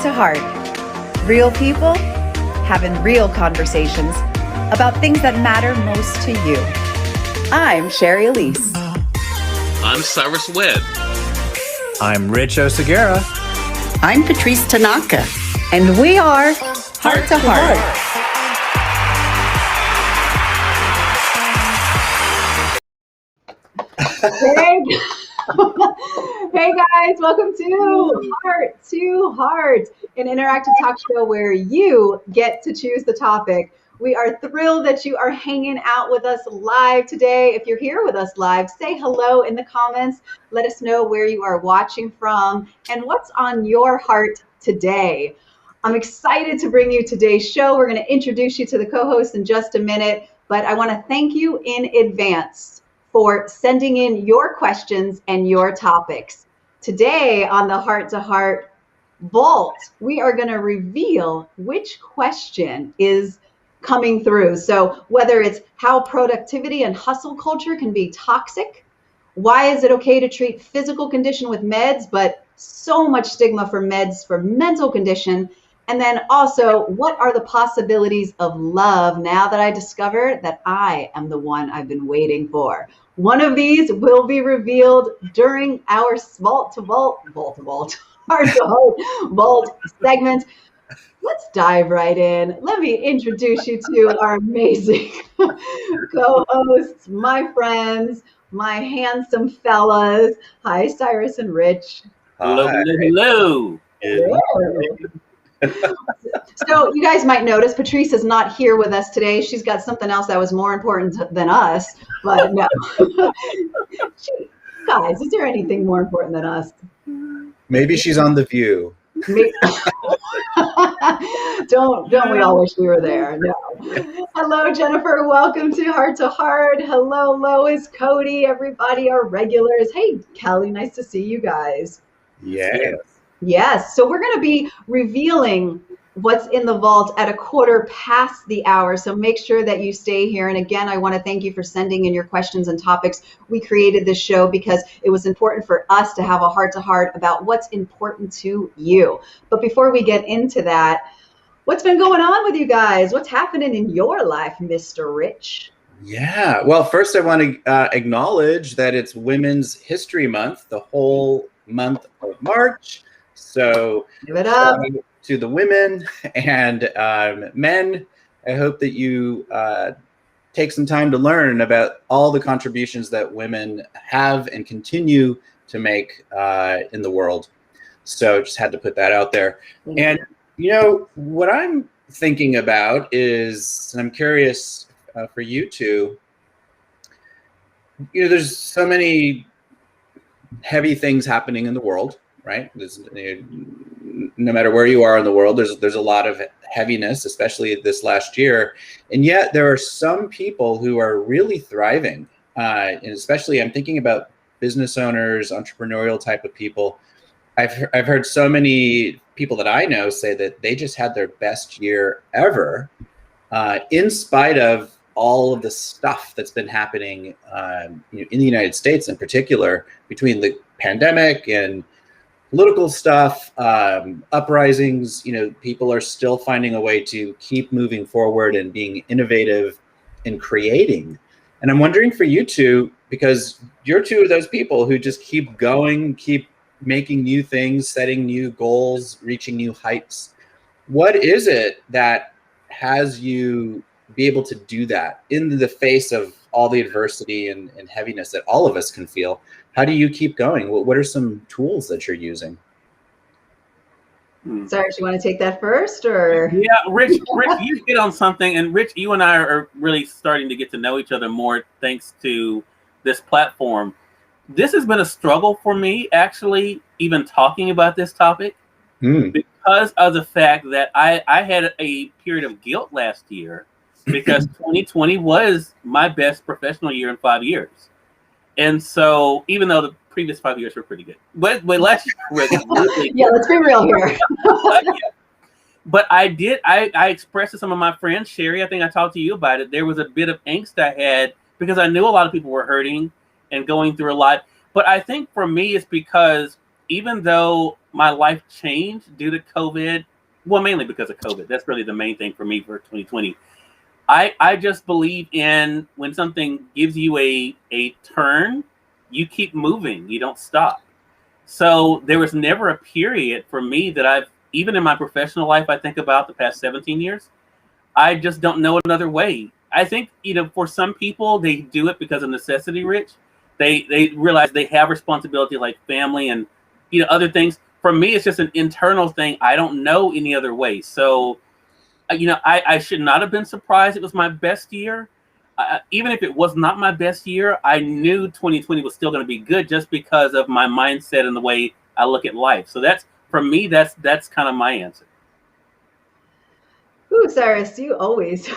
to Heart. Real people having real conversations about things that matter most to you. I'm Sherry Elise. I'm Cyrus Webb. I'm Rich Osagara. I'm Patrice Tanaka. And we are Heart to Heart. Hey guys, welcome to Heart to Heart, an interactive talk show where you get to choose the topic. We are thrilled that you are hanging out with us live today. If you're here with us live, say hello in the comments. Let us know where you are watching from and what's on your heart today. I'm excited to bring you today's show. We're going to introduce you to the co-host in just a minute, but I want to thank you in advance for sending in your questions and your topics. Today on the Heart to Heart Vault, we are going to reveal which question is coming through. So whether it's how productivity and hustle culture can be toxic, why is it okay to treat physical condition with meds, but so much stigma for meds for mental condition, and then also, what are the possibilities of love now that I discovered that I am the one I've been waiting for? One of these will be revealed during our Heart to Heart Vault segment. Let's dive right in. Let me introduce you to our amazing co-hosts, my friends, my handsome fellas. Hi, Cyrus and Rich. Hello, hello. So you guys might notice Patrice is not here with us today. She's got something else that was more important than us, but no. Guys, is there anything more important than us? Maybe she's on The View. Don't we all wish we were there? No. Hello, Jennifer. Welcome to Heart to Heart. Hello, Lois, Cody, everybody, our regulars. Hey, Kelly, nice to see you guys. Yes. So we're going to be revealing what's in the vault at 1:15 the hour. So make sure that you stay here. And again, I want to thank you for sending in your questions and topics. We created this show because it was important for us to have a heart to heart about what's important to you. But before we get into that, what's been going on with you guys? What's happening in your life, Mr. Rich? Yeah. Well, first I want to acknowledge that it's Women's History Month, the whole month of March. So give it up to the women and men. I hope that you take some time to learn about all the contributions that women have and continue to make in the world. So just had to put that out there. And, you know, what I'm thinking about is, and I'm curious for you two, you know, there's so many heavy things happening in the world, right? No matter where you are in the world, there's a lot of heaviness, especially this last year. And yet there are some people who are really thriving. And especially I'm thinking about business owners, entrepreneurial type of people. I've heard so many people that I know say that they just had their best year ever, in spite of all of the stuff that's been happening in the United States in particular, between the pandemic and political stuff, uprisings. You know, people are still finding a way to keep moving forward and being innovative and creating. And I'm wondering for you two, because you're two of those people who just keep going, keep making new things, setting new goals, reaching new heights. What is it that has you be able to do that in the face of all the adversity and heaviness that all of us can feel? How do you keep going? What are some tools that you're using? Sorry, do you want to take that first, or? Yeah, Rich, you hit on something, and Rich, you and I are really starting to get to know each other more thanks to this platform. This has been a struggle for me, actually, even talking about this topic, because of the fact that I had a period of guilt last year because 2020 was my best professional year in 5 years. And so, even though the previous 5 years were pretty good, but last year was really yeah, let's be real here. But I expressed to some of my friends, Sherry, I think I talked to you about it. There was a bit of angst I had because I knew a lot of people were hurting and going through a lot. But I think for me, it's because even though my life changed due to COVID, well, mainly because of COVID, that's really the main thing for me for 2020. I just believe in when something gives you a turn, you keep moving, you don't stop. So there was never a period for me that I've, even in my professional life, I think about the past 17 years, I just don't know another way. I think, for some people, they do it because of necessity, Rich. They realize they have responsibility like family and, other things. For me, it's just an internal thing. I don't know any other way. So, I should not have been surprised it was my best year. Even if it was not my best year, I knew 2020 was still going to be good just because of my mindset and the way I look at life. So for me, that's kind of my answer. Ooh, Cyrus, you always,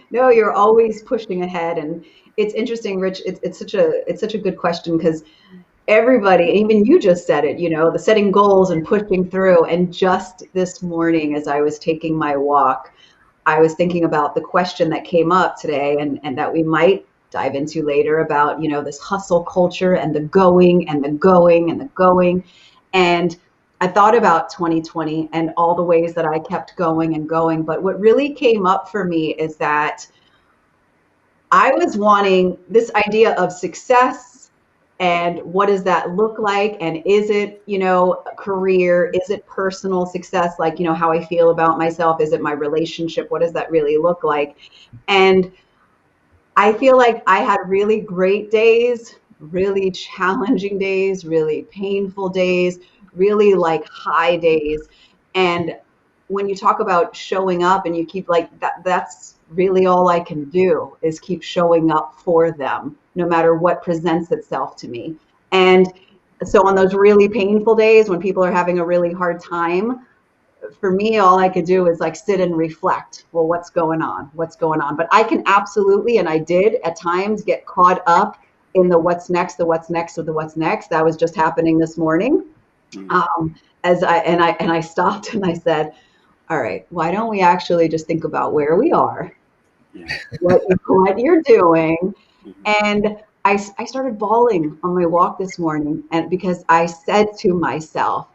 you're always pushing ahead, and it's interesting, Rich. It's such a good question because everybody, even you just said it, the setting goals and pushing through. And just this morning, as I was taking my walk, I was thinking about the question that came up today, and that we might dive into later about, this hustle culture and the going and the going and the going. And I thought about 2020 and all the ways that I kept going and going. But what really came up for me is that I was wanting this idea of success and what does that look like? And is it, career? Is it personal success? Like, how I feel about myself? Is it my relationship? What does that really look like? And I feel like I had really great days, really challenging days, really painful days, really like high days. And when you talk about showing up and you keep that's really all I can do is keep showing up for them, no matter what presents itself to me. And so on those really painful days when people are having a really hard time, for me, all I could do is like sit and reflect. Well, what's going on? What's going on? But I can absolutely, and I did at times, get caught up in the what's next, the what's next, or the what's next. That was just happening this morning. As I stopped and I said, all right, why don't we actually just think about where we are, what you're doing? And I started bawling on my walk this morning, and because I said to myself,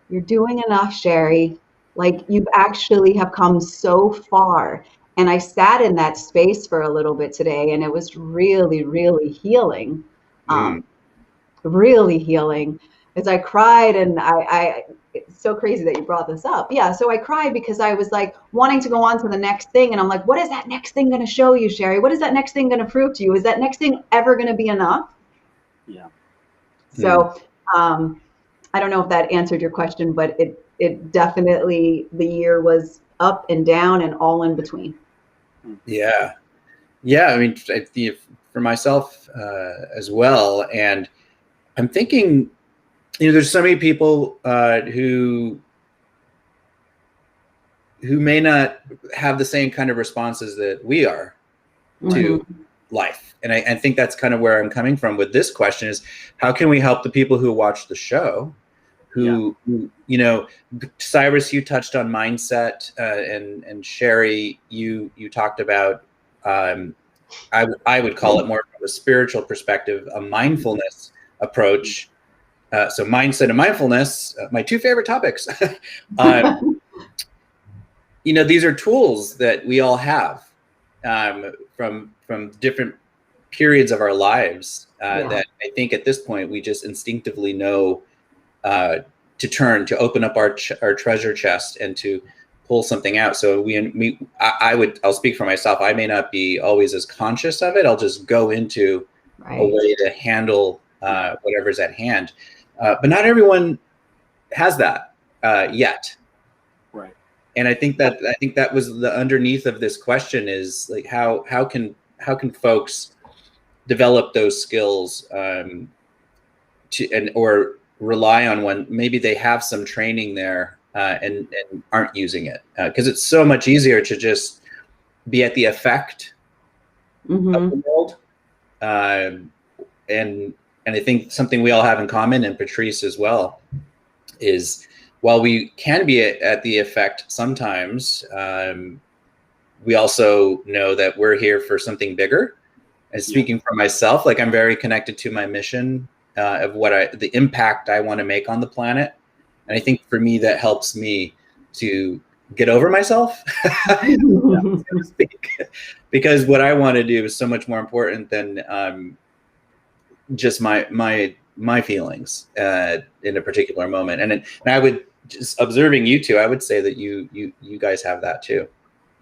you're doing enough, Sherry. Like, you've actually have come so far. And I sat in that space for a little bit today, and it was really, really healing. Really healing. As I cried, and it's so crazy that you brought this up. Yeah, so I cried because I was like wanting to go on to the next thing. And I'm like, what is that next thing going to show you, Sherry? What is that next thing going to prove to you? Is that next thing ever going to be enough? Yeah. So, I don't know if that answered your question, but it definitely, the year was up and down and all in between. Yeah. I mean, for myself as well. And I'm thinking, there's so many people who may not have the same kind of responses that we are to life. And I think that's kind of where I'm coming from with this question is, how can we help the people who watch the show who Cyrus, you touched on mindset, and Sherry, you talked about, I would call it more from a spiritual perspective, a mindfulness approach. So mindset and mindfulness, my two favorite topics. These are tools that we all have from different periods of our lives that I think at this point we just instinctively know to open up our treasure chest and to pull something out. So I'll speak for myself. I may not be always as conscious of it. I'll just go into a way to handle whatever's at hand. But not everyone has that yet. Right. And I think that was the underneath of this question is like, how can folks develop those skills or rely on when maybe they have some training there and aren't using it, because it's so much easier to just be at the effect of the world. And I think something we all have in common, and Patrice as well, is while we can be at the effect sometimes, we also know that we're here for something bigger. And speaking for myself, like I'm very connected to my mission of the impact I want to make on the planet. And I think for me, that helps me to get over myself, so to speak, because what I want to do is so much more important than just my feelings in a particular moment. And I would, just observing you two, I would say that you guys have that too.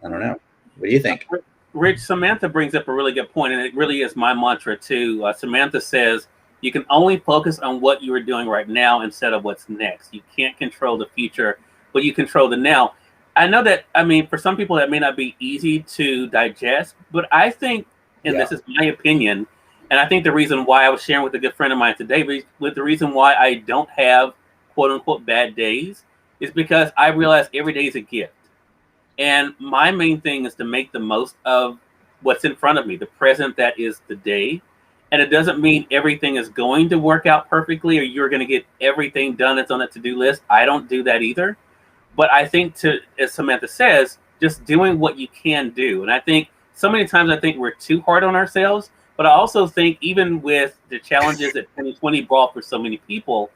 I don't know. What do you think? Rich, Samantha brings up a really good point, and it really is my mantra too. Samantha says you can only focus on what you are doing right now instead of what's next. You can't control the future, but you control the now. I know that, I mean, for some people that may not be easy to digest, but I think, and this is my opinion, and I think the reason why I was sharing with a good friend of mine today, with the reason why I don't have quote unquote bad days, is because I realize every day is a gift. And my main thing is to make the most of what's in front of me, the present that is the day. And it doesn't mean everything is going to work out perfectly or you're going to get everything done that's on that to-do list. I don't do that either. But I think, as Samantha says, just doing what you can do. And I think so many times I think we're too hard on ourselves. But I also think even with the challenges that 2020 brought for so many people,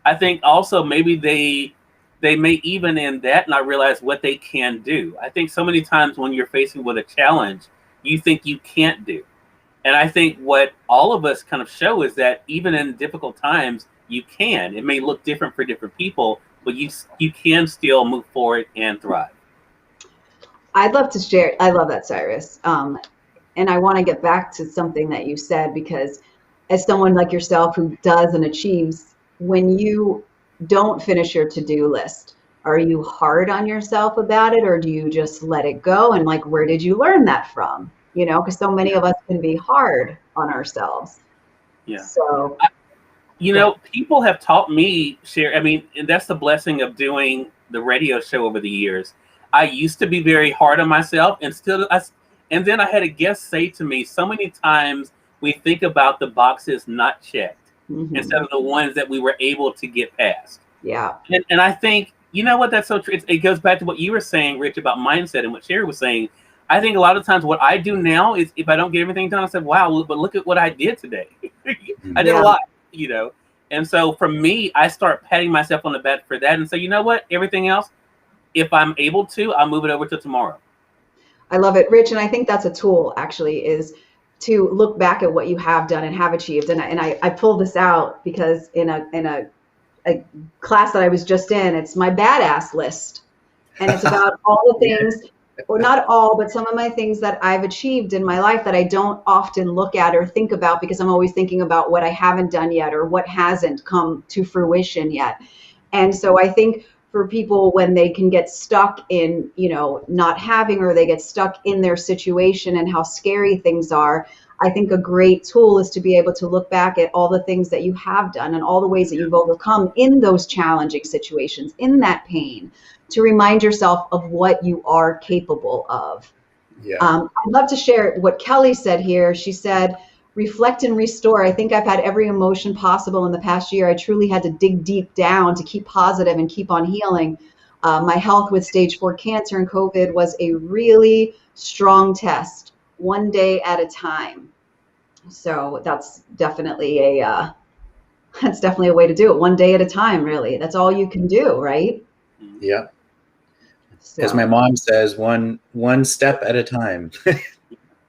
I think also maybe they may even in that not realize what they can do. I think so many times when you're facing with a challenge, you think you can't do. And I think what all of us kind of show is that even in difficult times, you can. It may look different for different people, but you can still move forward and thrive. I'd love to share. I love that, Cyrus. And I want to get back to something that you said, because as someone like yourself who does and achieves, when you don't finish your to-do list, are you hard on yourself about it, or do you just let it go? And like, where did you learn that from? You know, because so many of us can be hard on ourselves. Yeah. So, people have taught me, I mean, and that's the blessing of doing the radio show over the years. I used to be very hard on myself, and then I had a guest say to me, so many times we think about the boxes not checked instead of the ones that we were able to get past. Yeah. And I think, you know what, that's so true. It goes back to what you were saying, Rich, about mindset, and what Sherry was saying. I think a lot of times what I do now is if I don't get everything done, I said, wow, but look at what I did today. I did a lot, And so for me, I start patting myself on the back for that and say, you know what, everything else, if I'm able to, I'll move it over to tomorrow. I love it, Rich. And I think that's a tool, actually, is to look back at what you have done and have achieved. And I pulled this out because in a class that I was just in, it's my badass list. And it's about all the things, or not all, but some of my things that I've achieved in my life that I don't often look at or think about, because I'm always thinking about what I haven't done yet or what hasn't come to fruition yet. And so I think for people, when they can get stuck in, not having, or they get stuck in their situation and how scary things are, I think a great tool is to be able to look back at all the things that you have done and all the ways that you've overcome in those challenging situations, in that pain, to remind yourself of what you are capable of. Yeah. I'd love to share what Kelly said here. She said, reflect and restore. I think I've had every emotion possible in the past year. I truly had to dig deep down to keep positive and keep on healing. My health with stage 4 cancer and COVID was a really strong test, one day at a time. So that's definitely a way to do it. One day at a time, really. That's all you can do, right? Yeah. As my mom says, one step at a time.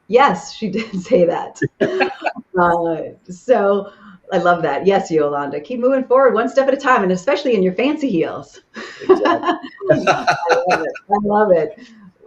Yes, she did say that. So I love that. Yes, Yolanda, keep moving forward one step at a time, and especially in your fancy heels. Exactly. I love it.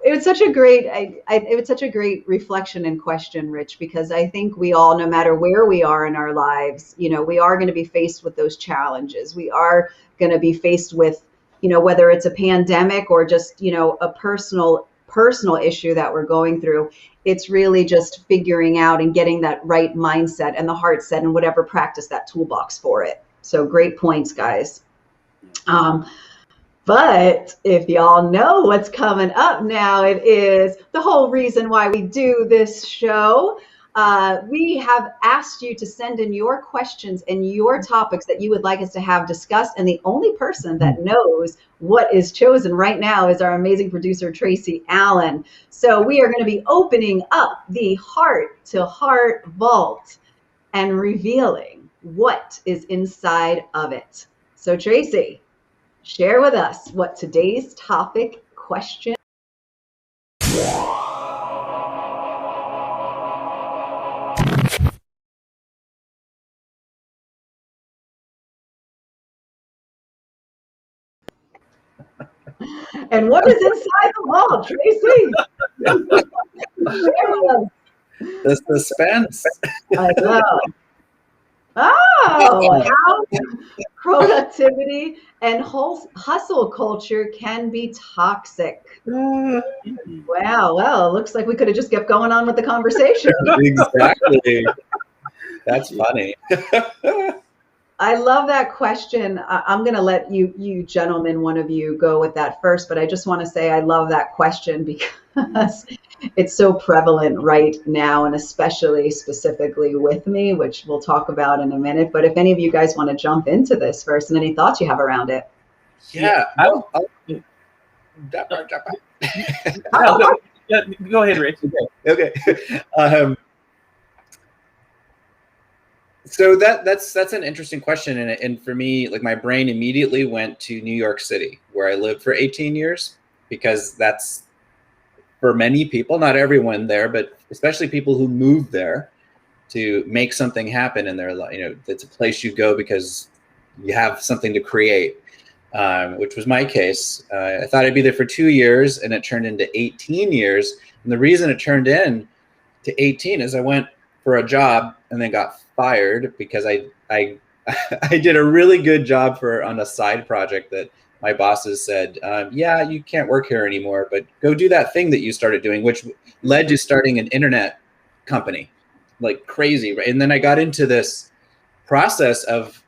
It was such a great reflection and question, Rich, because I think we all, no matter where we are in our lives, we are going to be faced with those challenges. We are going to be faced with, whether it's a pandemic or just, a personal issue that we're going through. It's really just figuring out and getting that right mindset and the heart set and whatever practice, that toolbox for it. So great points, guys. But if y'all know what's coming up now, it is the whole reason why we do this show. We have asked you to send in your questions and your topics that you would like us to have discussed. And the only person that knows what is chosen right now is our amazing producer, Tracy Allen. So we are going to be opening up the Heart to Heart Vault and revealing what is inside of it. So Tracy, share with us what today's topic question. And what is inside the wall, Tracy? Share with us. The suspense. I know. Oh, how productivity and hustle culture can be toxic. Wow. Well, it looks like we could have just kept going on with the conversation. Exactly. That's funny. I love that question. I'm going to let you gentlemen, one of you, go with that first, but I just want to say I love that question because it's so prevalent right now, and especially specifically with me, which we'll talk about in a minute. But if any of you guys want to jump into this first and any thoughts you have around it. Yeah. Go ahead, Rich. Okay. So that's an interesting question, and for me, like, my brain immediately went to New York City, where I lived for 18 years, because that's, for many people, not everyone there, but especially people who move there to make something happen in their life. You know, it's a place you go because you have something to create, which was my case. I thought I'd be there for 2 years, and it turned into 18 years. And the reason it turned in to 18 is I went for a job and then got fired because I did a really good job on a side project that my bosses said, yeah, you can't work here anymore, but go do that thing that you started doing, which led to starting an internet company, like crazy. Right? And then I got into this process of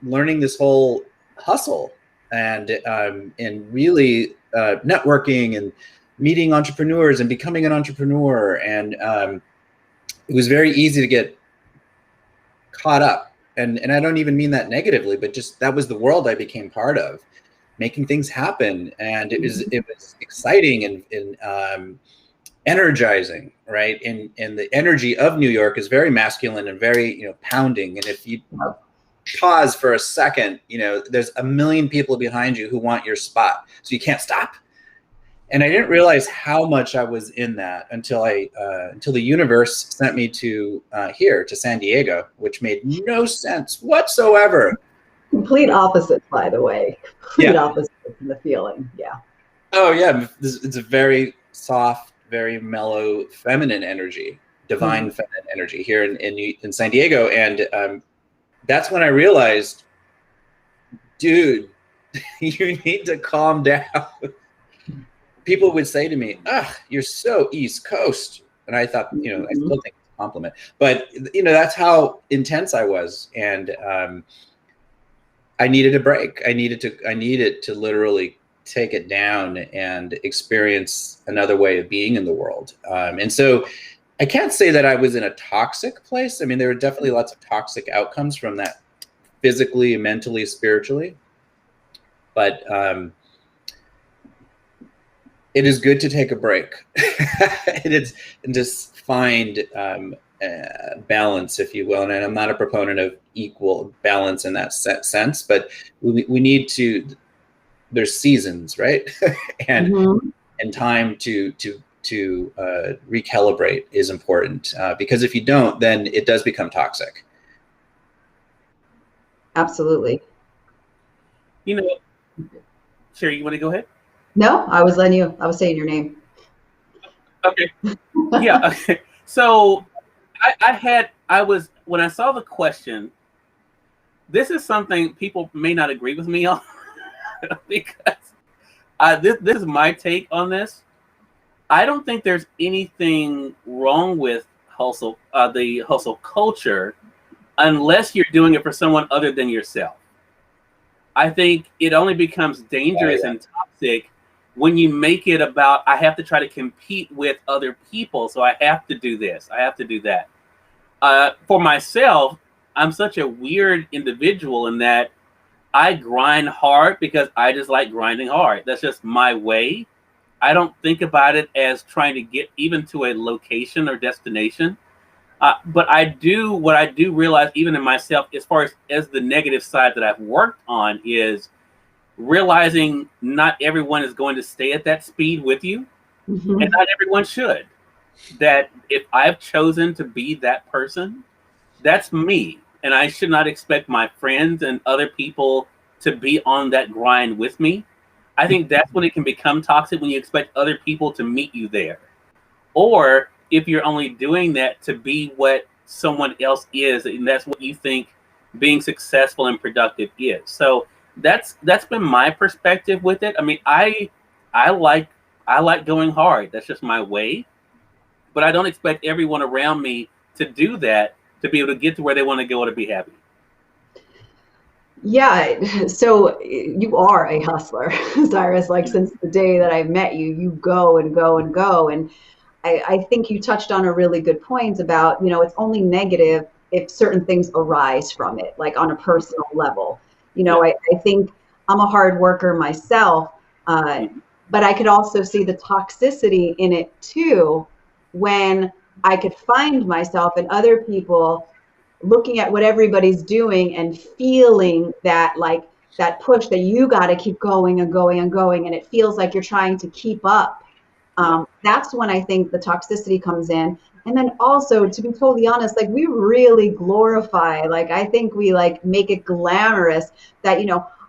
learning this whole hustle and really networking and meeting entrepreneurs and becoming an entrepreneur. And it was very easy to get caught up. And I don't even mean that negatively, but just that was the world I became part of, making things happen. And it was exciting and energizing, right? And the energy of New York is very masculine and very, pounding. And if you pause for a second, there's a million people behind you who want your spot. So you can't stop. And I didn't realize how much I was in that until the universe sent me to here to San Diego, which made no sense whatsoever. Complete opposite, by the way. Complete opposite in the feeling. Yeah. Oh yeah, it's a very soft, very mellow, feminine energy, divine feminine energy here in San Diego, and that's when I realized, dude, you need to calm down. People would say to me, you're so East Coast. And I thought, I still think it's a compliment. But, that's how intense I was. And I needed a break. I needed to literally take it down and experience another way of being in the world. And so I can't say that I was in a toxic place. I mean, there were definitely lots of toxic outcomes from that, physically, mentally, spiritually. But it is good to take a break. And just find balance, if you will. And I'm not a proponent of equal balance in that sense, but we need to. There's seasons, right? And time to recalibrate is important, because if you don't, then it does become toxic. Absolutely. Sherry, you want to go ahead? No, I was saying your name. Okay. Yeah. Okay. So when I saw the question, this is something people may not agree with me on because this is my take on this. I don't think there's anything wrong with the hustle culture unless you're doing it for someone other than yourself. I think it only becomes dangerous and toxic when you make it about, I have to try to compete with other people, so I have to do this, I have to do that. For myself, I'm such a weird individual in that I grind hard because I just like grinding hard. That's just my way. I don't think about it as trying to get even to a location or destination. But what I do realize, even in myself, as far as the negative side that I've worked on, is realizing not everyone is going to stay at that speed with you, and not everyone should. That if I've chosen to be that person, that's me, and I should not expect my friends and other people to be on that grind with me. I think that's when it can become toxic, when you expect other people to meet you there, or if you're only doing that to be what someone else is, and that's what you think being successful and productive is. So that's been my perspective with it. I mean, I like I like going hard. That's just my way. But I don't expect everyone around me to do that to be able to get to where they want to go or to be happy. Yeah, so you are a hustler, Cyrus. Like since the day that I met you, you go and go and go. And I think you touched on a really good point about, it's only negative if certain things arise from it, like on a personal level. I think I'm a hard worker myself, but I could also see the toxicity in it too, when I could find myself and other people looking at what everybody's doing and feeling that like that push that you got to keep going and going and going, and it feels like you're trying to keep up. That's when I think the toxicity comes in. And then also, to be totally honest, like we really glorify, like I think we like make it glamorous that,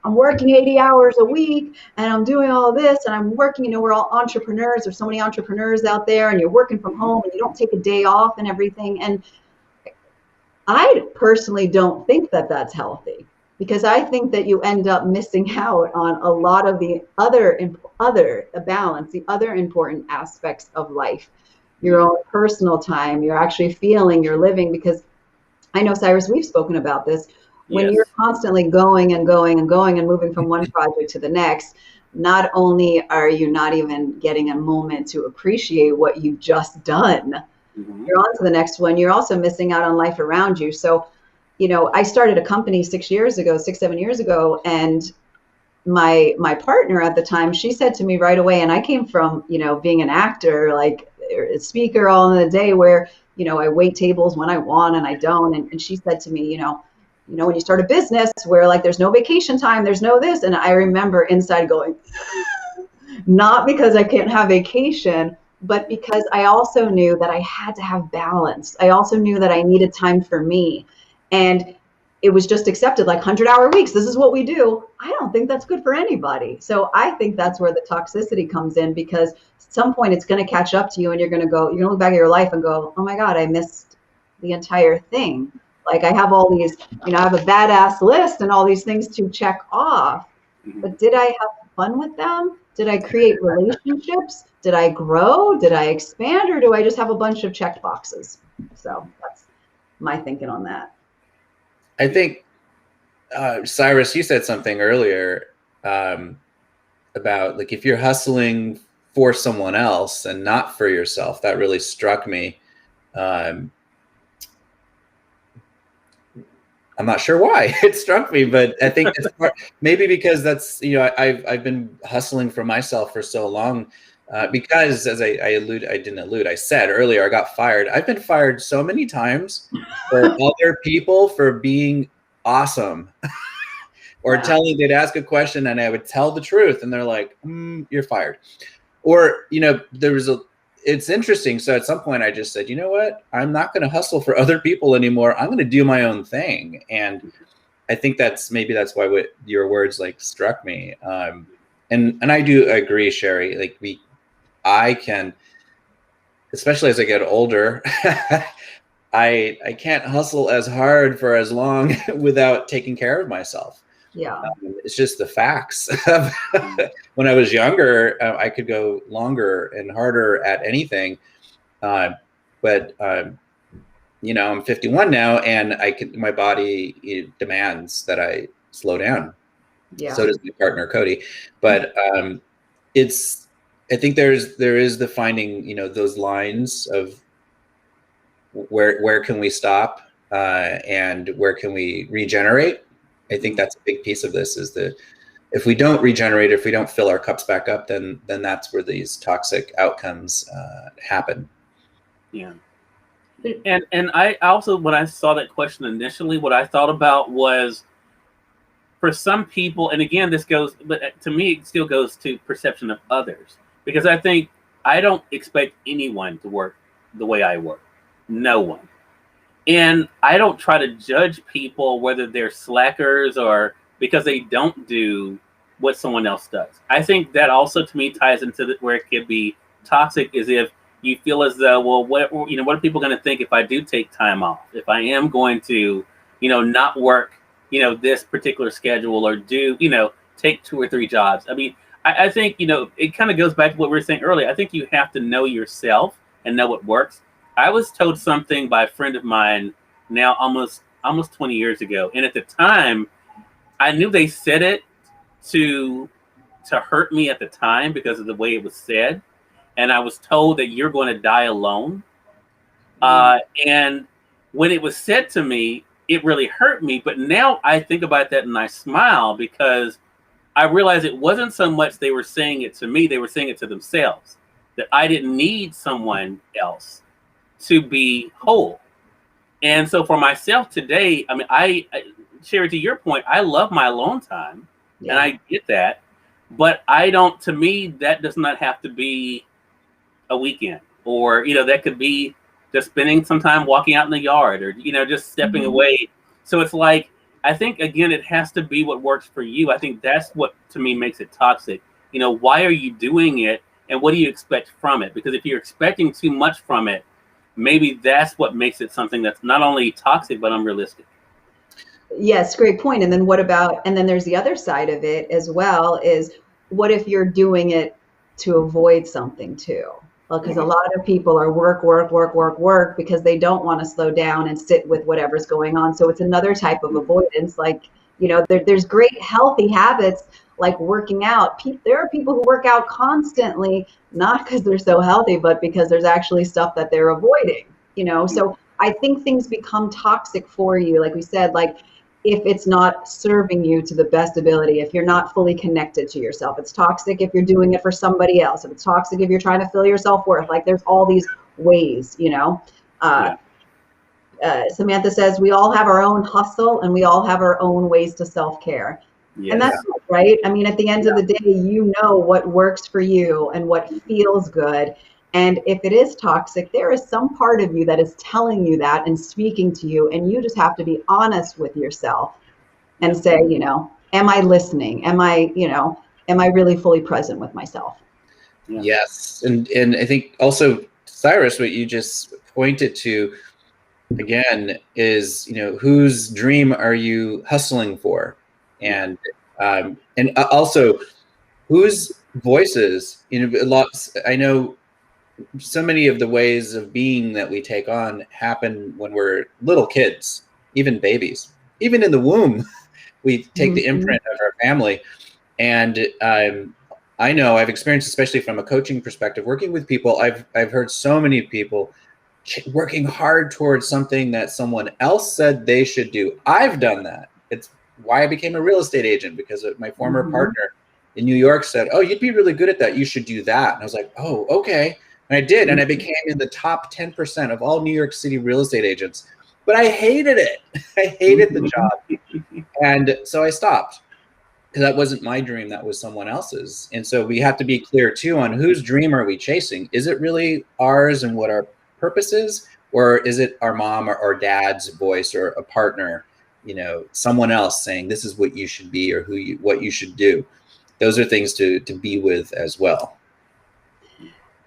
I'm working 80 hours a week and I'm doing all this and I'm working, we're all entrepreneurs. There's so many entrepreneurs out there, and you're working from home and you don't take a day off and everything. And I personally don't think that that's healthy, because I think that you end up missing out on a lot of the other balance, the other important aspects of life, your own personal time, you're actually feeling, you're living. Because I know, Cyrus, we've spoken about this. When Yes. you're constantly going and going and going and moving from one project to the next, not only are you not even getting a moment to appreciate what you've just done, you're on to the next one. You're also missing out on life around you. So, I started a company 7 years ago, and my partner at the time, she said to me right away, and I came from, being an actor, like a speaker all in the day, where, I wait tables when I want and I don't. And she said to me, when you start a business where like there's no vacation time, there's no this. And I remember inside going, not because I can't have vacation, but because I also knew that I had to have balance. I also knew that I needed time for me. And it was just accepted, like 100-hour weeks. This is what we do. I don't think that's good for anybody. So I think that's where the toxicity comes in, because at some point it's going to catch up to you, and you're going to look back at your life and go, oh my God, I missed the entire thing. Like I have all these, I have a badass list and all these things to check off, but did I have fun with them? Did I create relationships? Did I grow? Did I expand? Or do I just have a bunch of checked boxes? So that's my thinking on that. I think, Cyrus, you said something earlier about like if you're hustling for someone else and not for yourself. That really struck me. I'm not sure why it struck me, but I think it's maybe because that's, I've been hustling for myself for so long, because as I said earlier, I got fired. I've been fired so many times for other people for being awesome or telling, they'd ask a question and I would tell the truth and they're like, you're fired. Or, it's interesting. So at some point I just said, you know what, I'm not going to hustle for other people anymore. I'm going to do my own thing. And I think that's why your words like struck me. And I do agree, Sherry, like I can, especially as I get older, I can't hustle as hard for as long without taking care of myself. Yeah. It's just the facts. When I was younger, I could go longer and harder at anything. But I'm 51 now, and my body demands that I slow down. Yeah. So does my partner, Cody. But I think there is the finding, those lines of where can we stop, and where can we regenerate. I think that's a big piece of this, is that if we don't regenerate, if we don't fill our cups back up, then that's where these toxic outcomes happen. Yeah. And I also, when I saw that question initially, what I thought about was, for some people, and again, this goes, but to me, it still goes to perception of others. Because I think I don't expect anyone to work the way I work. No one. And I don't try to judge people whether they're slackers or because they don't do what someone else does. I think that also, to me, ties into where it could be toxic, is if you feel as though, well, what are people going to think if I do take time off? If I am going to, not work, this particular schedule, or do, take 2 or 3 jobs. I mean, I think, it kind of goes back to what we were saying earlier. I think you have to know yourself and know what works. I was told something by a friend of mine now almost 20 years ago. And at the time, I knew they said it to hurt me at the time because of the way it was said. And I was told that you're going to die alone. And when it was said to me, it really hurt me. But now I think about that and I smile, because I realized it wasn't so much they were saying it to me, they were saying it to themselves, that I didn't need someone else to be whole. And so for myself today, I mean, Sherry, to your point, I love my alone time, and I get that, but to me, that does not have to be a weekend, or, that could be just spending some time walking out in the yard, or, just stepping away. So it's like, I think, again, it has to be what works for you. I think that's what, to me, makes it toxic. Why are you doing it, and what do you expect from it? Because if you're expecting too much from it, maybe that's what makes it something that's not only toxic, but unrealistic. Yes, great point. And then there's the other side of it as well, is what if you're doing it to avoid something too? Well, because a lot of people are work because they don't want to slow down and sit with whatever's going on. So it's another type of avoidance. Like, there's great healthy habits like working out. There are people who work out constantly, not because they're so healthy, but because there's actually stuff that they're avoiding, So I think things become toxic for you. Like we said, like, if it's not serving you to the best ability, if you're not fully connected to yourself. It's toxic if you're doing it for somebody else. If it's toxic if you're trying to fill your self-worth. Like, there's all these ways, Samantha says, we all have our own hustle and we all have our own ways to self-care. Yes. And that's right. I mean, at the end of the day, you know what works for you and what feels good. And if it is toxic, there is some part of you that is telling you that and speaking to you. And you just have to be honest with yourself and say, am I listening? Am I really fully present with myself? Yeah. Yes. And I think also, Cyrus, what you just pointed to again is, whose dream are you hustling for? And also whose voices, I know so many of the ways of being that we take on happen when we're little kids, even babies, even in the womb, we take the imprint of our family. And I know I've experienced, especially from a coaching perspective, working with people, I've heard so many people working hard towards something that someone else said they should do. I've done that. It's why I became a real estate agent, because my former partner in New York said, oh, you'd be really good at that. You should do that. And I was like, oh, okay. And I did. And I became in the top 10% of all New York City real estate agents. But I hated it. I hated the job. And so I stopped, because that wasn't my dream. That was someone else's. And so we have to be clear, too, on whose dream are we chasing? Is it really ours and what our purpose is? Or is it our mom or our dad's voice, or a partner, someone else saying this is what you should be, or what you should do? Those are things to be with as well.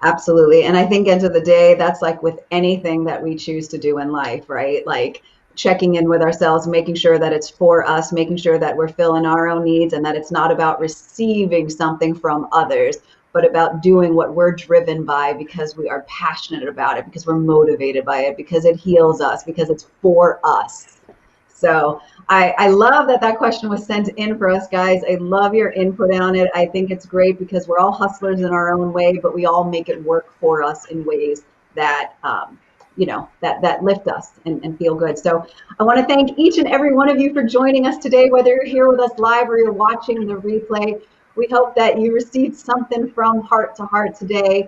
Absolutely. And I think end of the day, that's like with anything that we choose to do in life, right? Like checking in with ourselves, making sure that it's for us, making sure that we're filling our own needs, and that it's not about receiving something from others, but about doing what we're driven by because we are passionate about it, because we're motivated by it, because it heals us, because it's for us. So I love that question was sent in for us, guys. I love your input on it. I think it's great because we're all hustlers in our own way, but we all make it work for us in ways that, that lift us and feel good. So I want to thank each and every one of you for joining us today, whether you're here with us live or you're watching the replay. We hope that you received something from Heart to Heart today.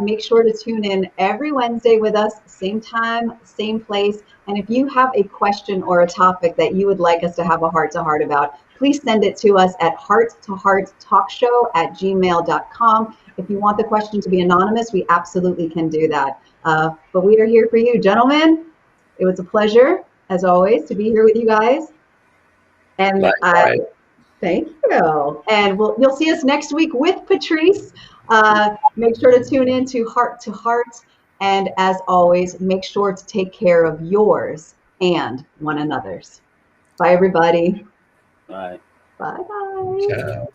Make sure to tune in every Wednesday with us, same time, same place. And if you have a question or a topic that you would like us to have a heart-to-heart about, please send it to us at hearttohearttalkshow@gmail.com. If you want the question to be anonymous, we absolutely can do that. But we are here for you, gentlemen. It was a pleasure, as always, to be here with you guys. And thank you. And you'll see us next week with Patrice. Make sure to tune in to Heart to Heart. And as always, make sure to take care of yours and one another's. Bye, everybody. Bye. Bye-bye. Ciao.